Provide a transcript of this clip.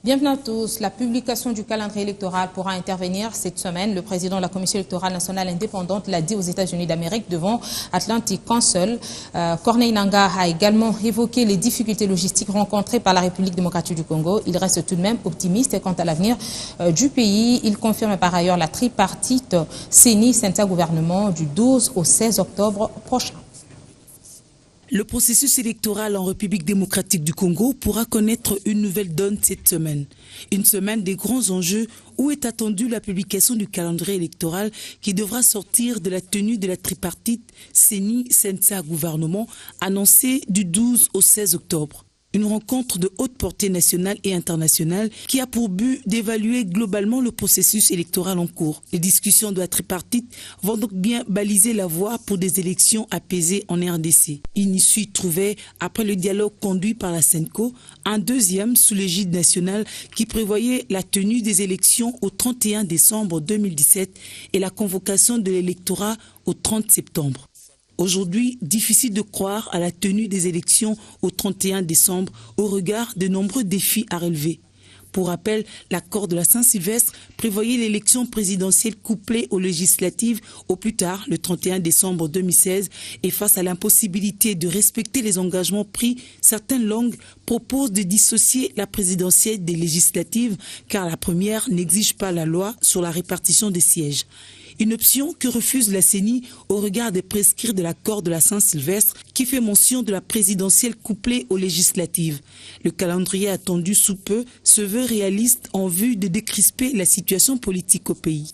Bienvenue à tous. La publication du calendrier électoral pourra intervenir cette semaine. Le président de la Commission électorale nationale indépendante l'a dit aux États-Unis d'Amérique devant Atlantic Council. Corneille Nangaa a également évoqué les difficultés logistiques rencontrées par la République démocratique du Congo. Il reste tout de même optimiste quant à l'avenir du pays. Il confirme par ailleurs la tripartite CENI-Synthia-Gouvernement du 12 au 16 octobre prochain. Le processus électoral en République démocratique du Congo pourra connaître une nouvelle donne cette semaine. Une semaine des grands enjeux où est attendue la publication du calendrier électoral qui devra sortir de la tenue de la tripartite CENI-Synthia-Gouvernement annoncée du 12 au 16 octobre. Une rencontre de haute portée nationale et internationale qui a pour but d'évaluer globalement le processus électoral en cours. Les discussions de la tripartite vont donc bien baliser la voie pour des élections apaisées en RDC. Une issue trouvée après le dialogue conduit par la SENCO, un deuxième sous l'égide nationale qui prévoyait la tenue des élections au 31 décembre 2017 et la convocation de l'électorat au 30 septembre. Aujourd'hui, difficile de croire à la tenue des élections au 31 décembre au regard de nombreux défis à relever. Pour rappel, l'accord de la Saint-Sylvestre prévoyait l'élection présidentielle couplée aux législatives au plus tard, le 31 décembre 2016, et face à l'impossibilité de respecter les engagements pris, certaines langues proposent de dissocier la présidentielle des législatives car la première n'exige pas la loi sur la répartition des sièges. Une option que refuse la CENI au regard des prescrits de l'accord de la Saint-Sylvestre qui fait mention de la présidentielle couplée aux législatives. Le calendrier attendu sous peu se veut réaliste en vue de décrisper la situation politique au pays.